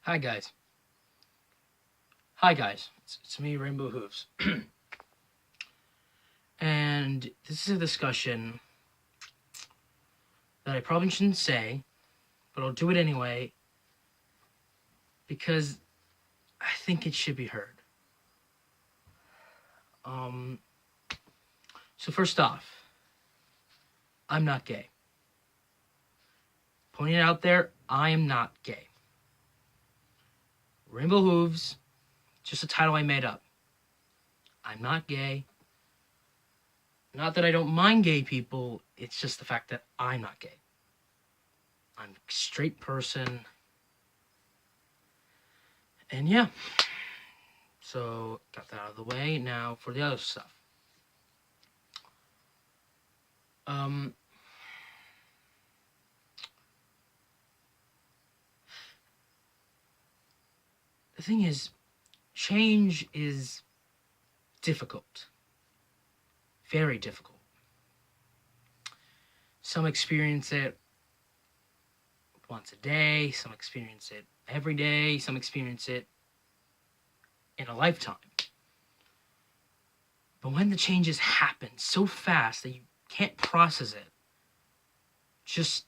Hi guys. Hi guys. It's me, Rainbow Hooves. And this is a discussion that I probably shouldn't say, but I'll do it anyway because I think it should be heard. Um so first off, I'm not gay. Pointing it out there, I am not gay. Rainbow Hooves, just a title I made up. I'm not gay. Not that I don't mind gay people, it's just the fact that I'm not gay. I'm a straight person. And yeah. So, got that out of the way. Now for the other stuff. Um, the thing is, change is difficult. Very difficult. Some experience it once a day, some experience it every day, some experience it in a lifetime. But when the changes happen so fast that you can't process it, just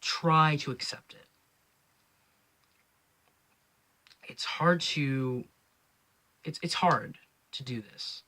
try to accept it. It's hard to do this.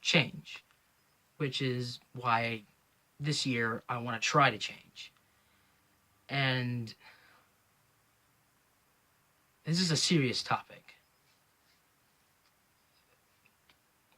Change. Which is why this year I want to try to change. And this is a serious topic.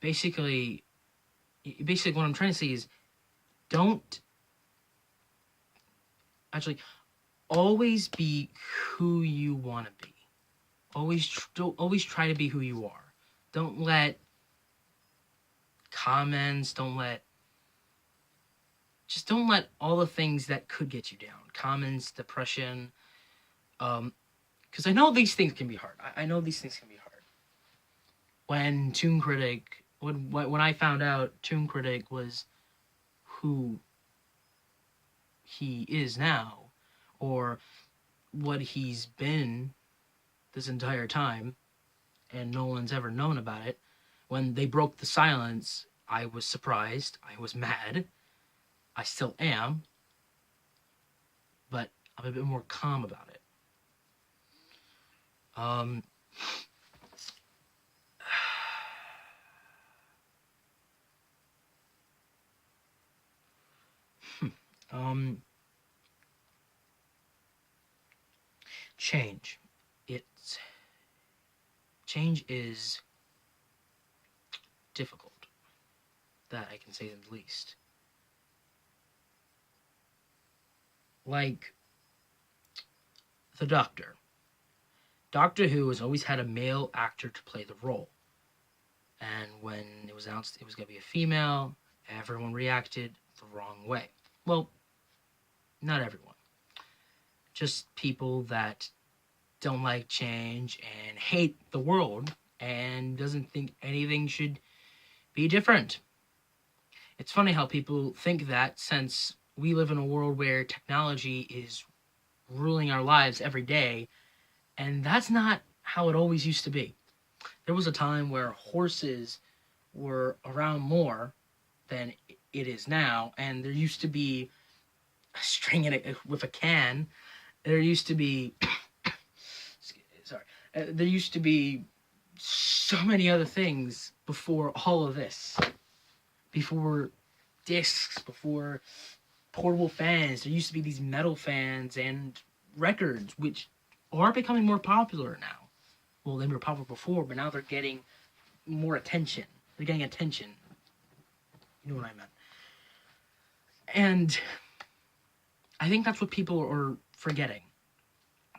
Basically what I'm trying to say is always be who you want to be. Always try to be who you are. Don't let comments, don't let all the things that could get you down. Comments, depression. Because I know these things can be hard. I know these things can be hard. When I found out Toon Critic was who he is now, or what he's been this entire time, and no one's ever known about it, when they broke the silence, I was surprised. I was mad. I still am. But I'm a bit more calm about it. Change. Change is difficult. That I can say at least. Like the Doctor. Doctor Who has always had a male actor to play the role. And when it was announced it was going to be a female, everyone reacted the wrong way. Well, not everyone. Just people that don't like change and hate the world and doesn't think anything should be different. It's funny how people think that since we live in a world where technology is ruling our lives every day, and that's not how it always used to be. There was a time where horses were around more than it is now, and there used to be a string in it with a can. There used to be there used to be so many other things before all of this. Before discs, before portable fans, there used to be these metal fans and records, which are becoming more popular now. Well, they were popular before, but now they're getting more attention. They're getting attention. You know what I meant. And I think that's what people are forgetting.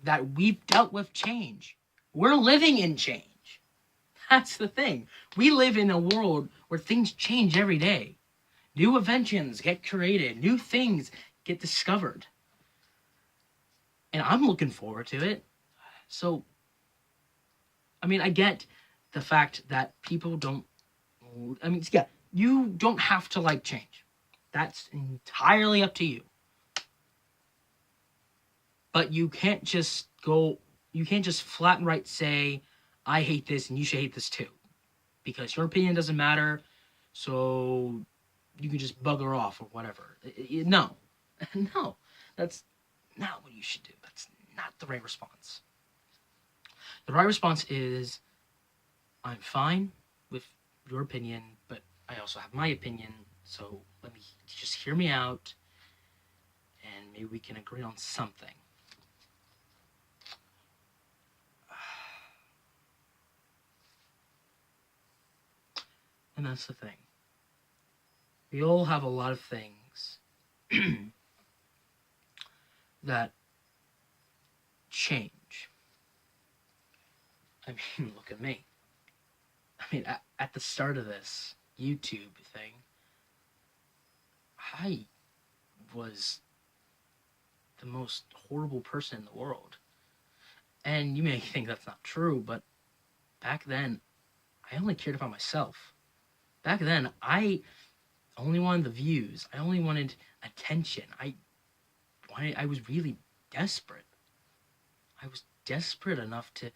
That we've dealt with change. We're living in change. That's the thing. We live in a world where things change every day. New inventions get created. New things get discovered. And I'm looking forward to it. So, I mean, I get the fact that people don't... I mean, yeah, you don't have to like change. That's entirely up to you. But you can't just go You can't just flat and right say, I hate this and you should hate this too. Because your opinion doesn't matter, so you can just bugger off or whatever. No. No. That's not what you should do. That's not the right response. The right response is, I'm fine with your opinion, but I also have my opinion, so let me just hear me out, and maybe we can agree on something. And that's the thing. We all have a lot of things that change. I mean, look at me. I mean, at the start of this YouTube thing, I was the most horrible person in the world. And you may think that's not true, but back then, I only cared about myself. Back then, I only wanted the views. I only wanted attention. I was really desperate. I was desperate enough to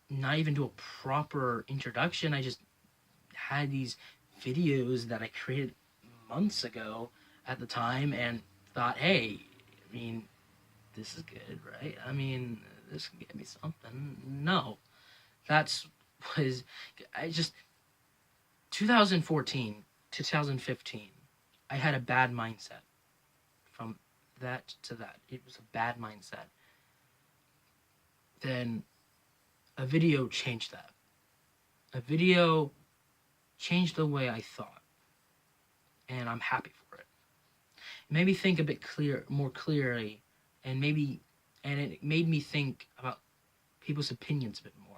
not even do a proper introduction. I just had these videos that I created months ago at the time and thought, hey, I mean, this is good, right? I mean, this can get me something. No, that's was I just 2014 to 2015. I had a bad mindset. From that to that, it was a bad mindset. Then a video changed that. A video changed the way I thought, and I'm happy for it. It made me think a bit more clearly, and it made me think about people's opinions a bit more.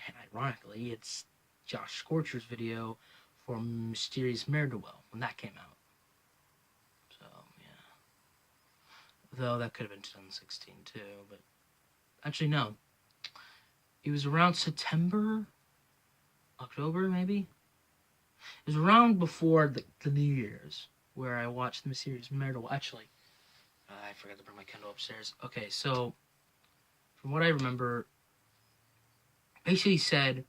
And ironically, it's Josh Scorcher's video for Mysterious Mare-de-Well when that came out. So yeah, though that could have been 2016 too, but actually no. It was around September, October maybe. It was around before the New Year's where I watched the Mysterious Mare-de-Well. Actually, I forgot to bring my Kindle upstairs. Okay, so from what I remember, basically said,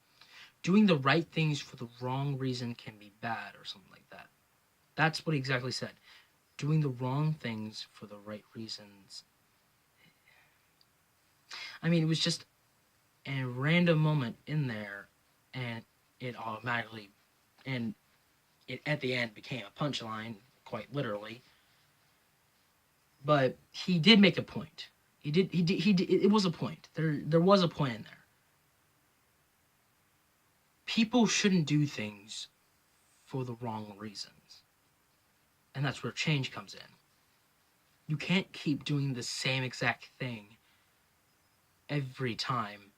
doing the right things for the wrong reason can be bad, or something like that. That's what he exactly said. Doing the wrong things for the right reasons. I mean, it was just a random moment in there, and it automatically, and it at the end became a punchline, quite literally. But he did make a point. He did. It was a point. There was a point in there. People shouldn't do things for the wrong reasons. And that's where change comes in. You can't keep doing the same exact thing every time.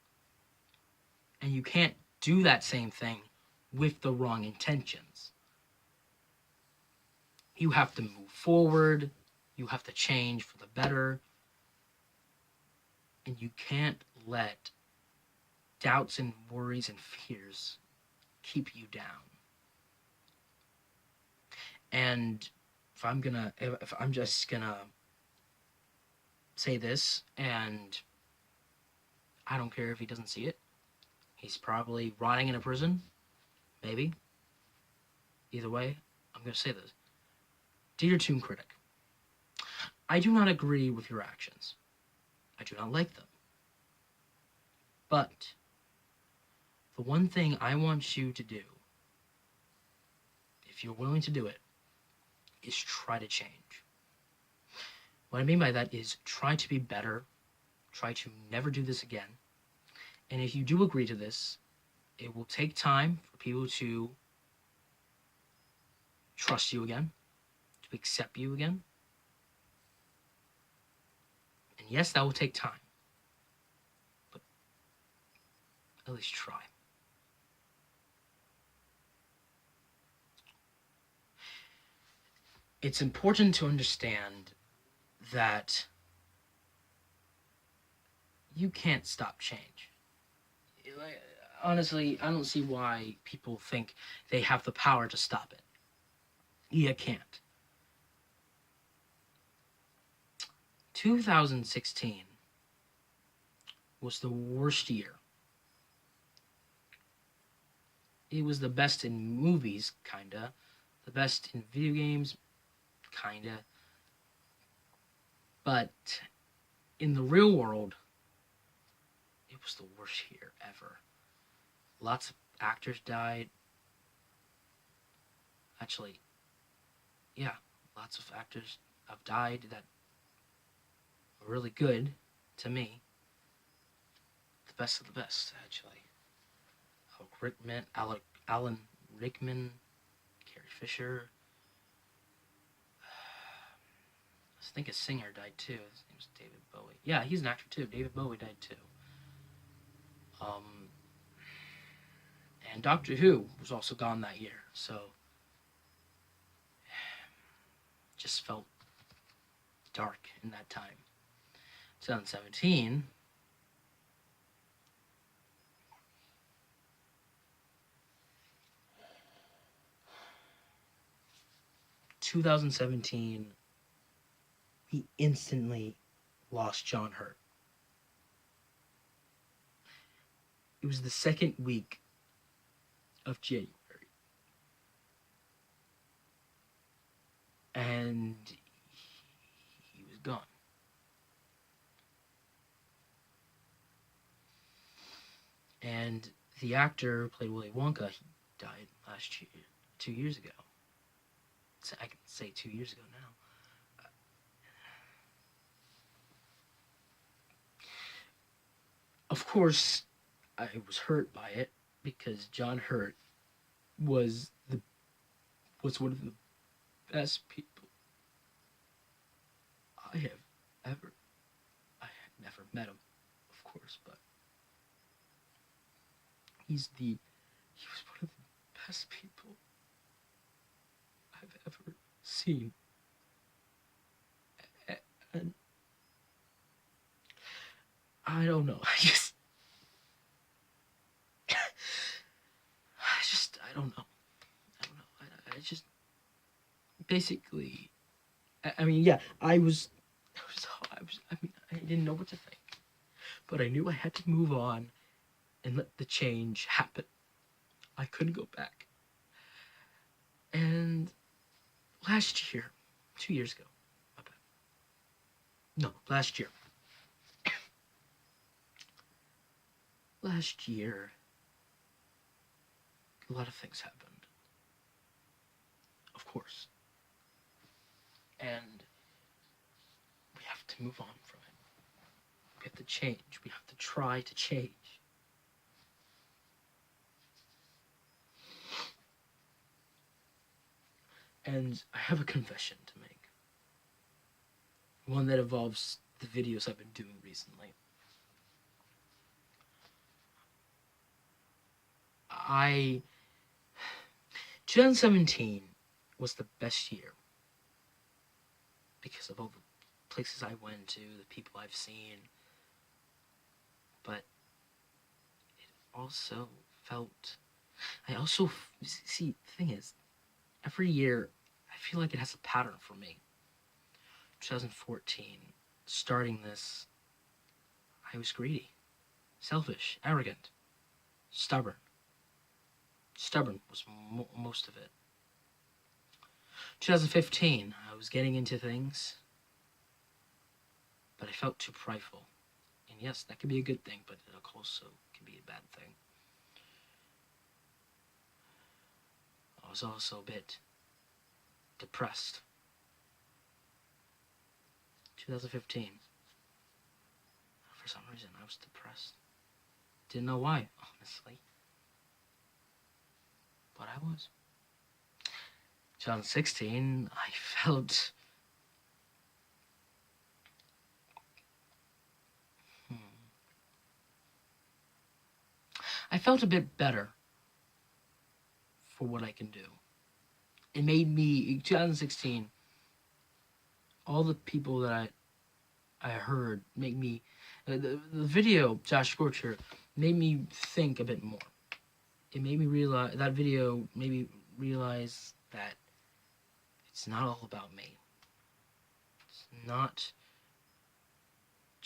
And you can't do that same thing with the wrong intentions. You have to move forward. You have to change for the better. And you can't let doubts and worries and fears keep you down. And if I'm just gonna say this, and I don't care if he doesn't see it, he's probably rotting in a prison, maybe. Either way, I'm gonna say this. Dear Toon Critic, I do not agree with your actions. I do not like them. But the one thing I want you to do, if you're willing to do it, is try to change. What I mean by that is try to be better, try to never do this again. And if you do agree to this, it will take time for people to trust you again, to accept you again. And yes, that will take time. But at least try. It's important to understand that you can't stop change. Honestly, I don't see why people think they have the power to stop it. You can't. 2016 was the worst year. It was the best in movies, kinda. The best in video games, kinda. But in the real world, it was the worst year ever. Lots of actors died. Actually, yeah, lots of actors have died that were really good to me. The best of the best, actually. Alan Rickman, Carrie Fisher. I think a singer died too. His name was David Bowie. Yeah, he's an actor too. David Bowie died too. Um, and Doctor Who was also gone that year, so just felt dark in that time. 2017. 2017, we instantly lost John Hurt. It was the second week of January. And he was gone. And the actor who played Willy Wonka, he died last year, 2 years ago. So I can say 2 years ago now. Of course, I was hurt by it because John Hurt was one of the best people I have ever. I had never met him, of course, but he was one of the best people I've ever seen. And I don't know. I don't know. I just basically. I mean, yeah. I mean, I didn't know what to think, but I knew I had to move on and let the change happen. I couldn't go back. And last year, 2 years ago, my bad. No, last year. Last year, a lot of things happened. Of course. And we have to move on from it. We have to change. We have to try to change. And I have a confession to make. One that involves the videos I've been doing recently. 2017 was the best year because of all the places I went to, the people I've seen. But it also felt. See, the thing is, every year I feel like it has a pattern for me. 2014, starting this, I was greedy, selfish, arrogant, stubborn. Stubborn was most of it. 2015, I was getting into things, but I felt too prideful. And yes, that can be a good thing, but it also can be a bad thing. I was also a bit depressed. 2015. For some reason, I was depressed. Didn't know why, honestly. But I was. 2016, I felt. I felt a bit better for what I can do. It made me, 2016, all the people that I heard make me, the video, Josh Scorcher, made me think a bit more. It made me realize, that video made me realize that it's not all about me. It's not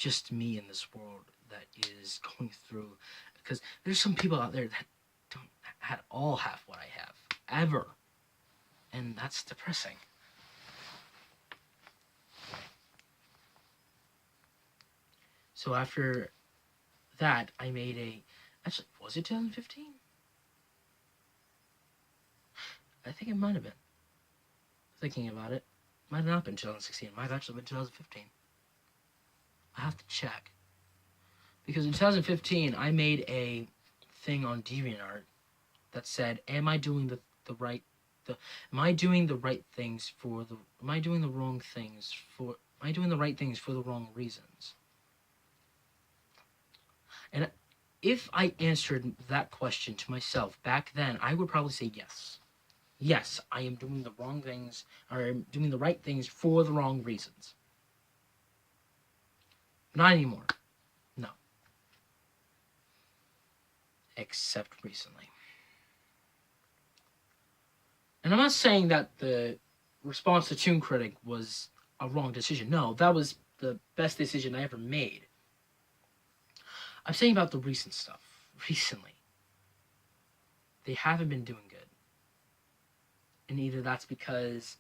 just me in this world that is going through, because there's some people out there that don't at all have what I have, ever. And that's depressing. So after that, I made a... Actually, was it 2015? I think it might have been. Thinking about it. Might have not been 2016. Might have actually been 2015. I have to check. Because in 2015, I made a thing on DeviantArt that said, am I doing the right things for the right things for the wrong reasons? And if I answered that question to myself back then, I would probably say yes. Yes, I am doing the wrong things, or I'm doing the right things for the wrong reasons. Not anymore. No. Except recently. And I'm not saying that the response to Toon Critic was a wrong decision. No, that was the best decision I ever made. I'm saying about the recent stuff. Recently. They haven't been doing good. And either that's because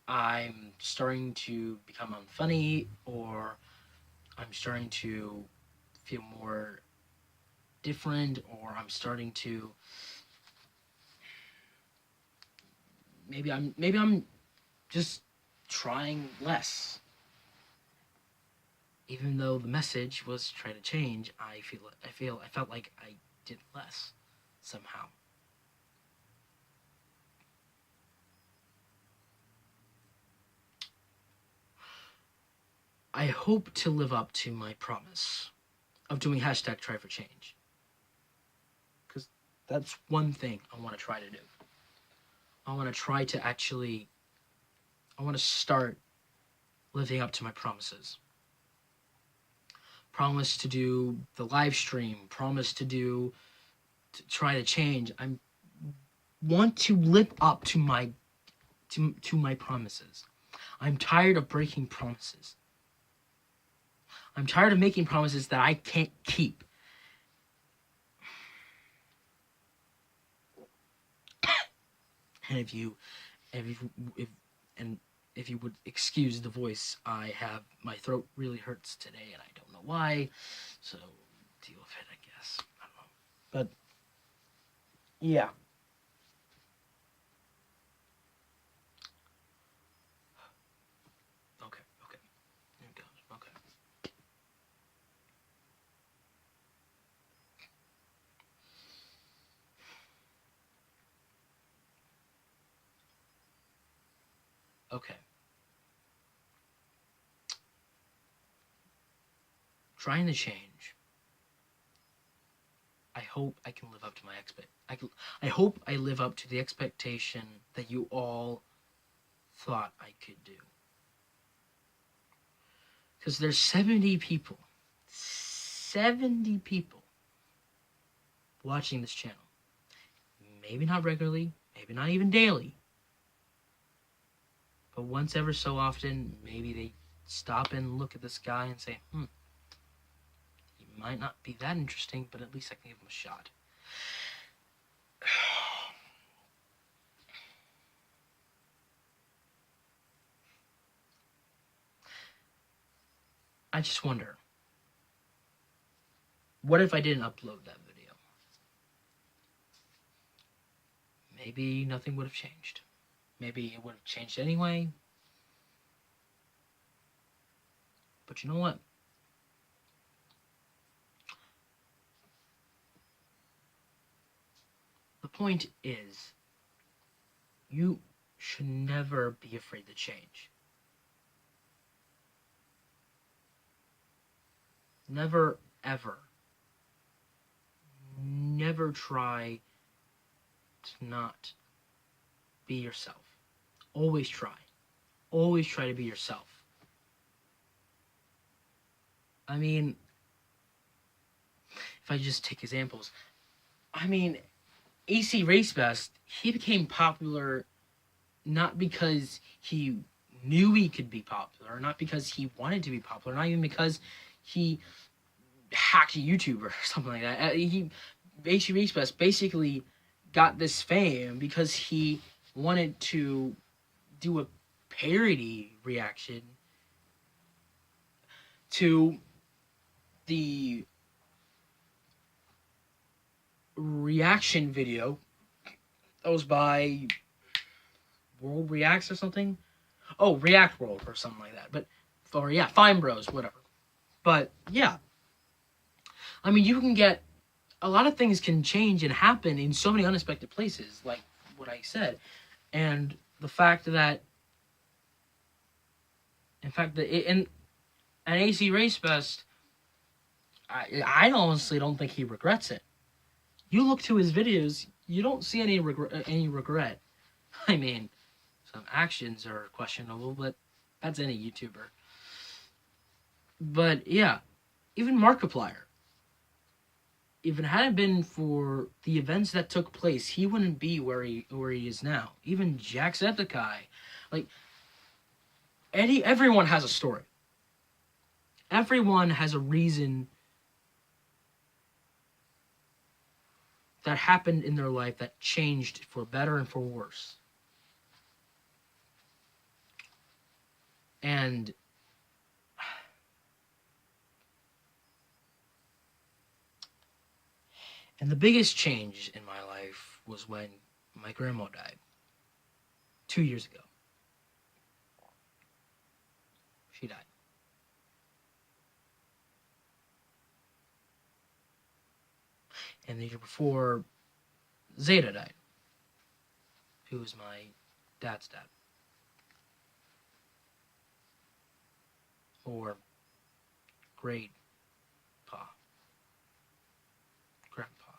I'm starting to become unfunny, or I'm starting to feel more different, or I'm starting to... Maybe I'm just trying less. Even though the message was try to change, I felt like I did less somehow. I hope to live up to my promise of doing hashtag try for change. Because that's one thing I want to try to do. I want to try to actually... I want to start living up to my promises. Promise to do the live stream. Promise to try to change. I want to live up to my promises. I'm tired of breaking promises. I'm tired of making promises that I can't keep. And if you would excuse the voice, my throat really hurts today, and I don't know why. So deal with it, I guess. I don't know, but yeah. Okay. Here it goes. Okay. Okay. Trying to change. I hope I can live up to my I hope I live up to the expectation that you all thought I could do. Because there's 70 people watching this channel. Maybe not regularly, maybe not even daily. But once ever so often, maybe they stop and look at this guy and say, he might not be that interesting, but at least I can give him a shot. I just wonder, what if I didn't upload that video? Maybe nothing would have changed. Maybe it would have changed anyway. But you know what? The point is, you should never be afraid to change. Never, ever. Never try to not be yourself. Always try. Always try to be yourself. I mean, if I just take examples, AC Racebest, he became popular not because he knew he could be popular, not because he wanted to be popular, not even because he hacked a YouTuber or something like that. AC Racebus basically got this fame because he wanted to do a parody reaction to the reaction video that was by World Reacts or something. Oh, React World or something like that. But, or yeah, Fine Bros, whatever. But yeah, I mean, you can get a lot of things can change and happen in so many unexpected places, like what I said, and the fact that, in fact, that in an AC Race Fest, I honestly don't think he regrets it. You look to his videos, you don't see any regret. I mean, some actions are questionable, but that's any YouTuber. But yeah, even Markiplier. If it hadn't been for the events that took place, he wouldn't be where he is now. Even Jacksepticeye, like everyone has a story. Everyone has a reason that happened in their life that changed for better and for worse. And the biggest change in my life was when my grandma died 2 years ago. She died. And the year before, Zeta died, who was my dad's dad. Or great pa. Grandpa.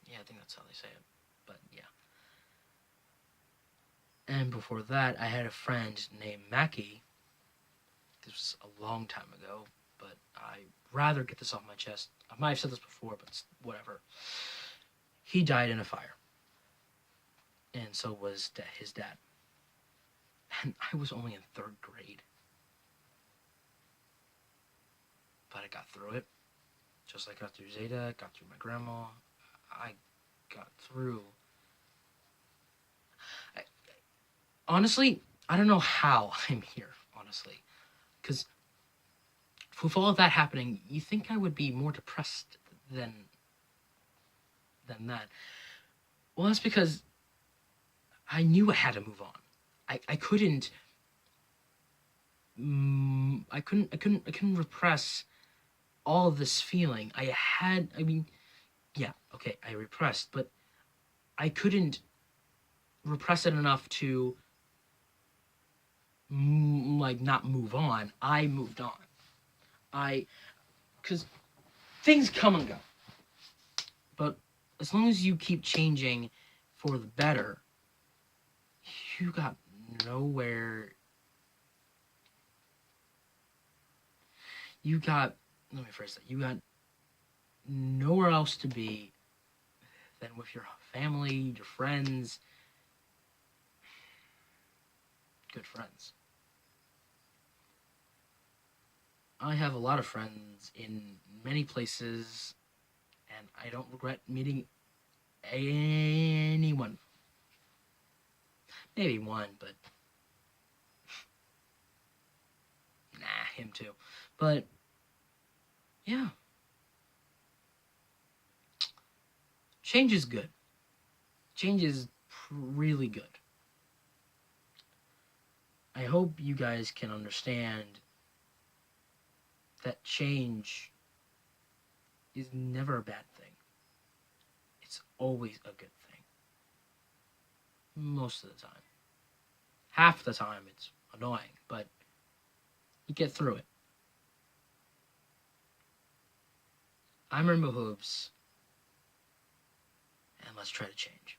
Yeah, I think that's how they say it. But yeah. And before that, I had a friend named Mackie. This was a long time ago, but I'd rather get this off my chest. I might have said this before, but whatever. He died in a fire. And so was his dad. And I was only in 3rd grade. But I got through it. Just like I got through Zeta, got through my grandma. I got through. Honestly, I don't know how I'm here, honestly. Because with all of that happening, you think I would be more depressed than that. Well, that's because I knew I had to move on. I couldn't repress all of this feeling. I repressed, but I couldn't repress it enough to not move on. I moved on. Because things come and go. But as long as you keep changing for the better, you got nowhere. Let me phrase that. You got nowhere else to be than with your family, your friends, good friends. I have a lot of friends in many places, and I don't regret meeting anyone. Maybe one, but nah, him too. But yeah, change is good. Change is really good. I hope you guys can understand that change is never a bad thing. It's always a good thing. Most of the time. Half the time it's annoying, but you get through it. I'm Rainbow Hooves, and let's try to change.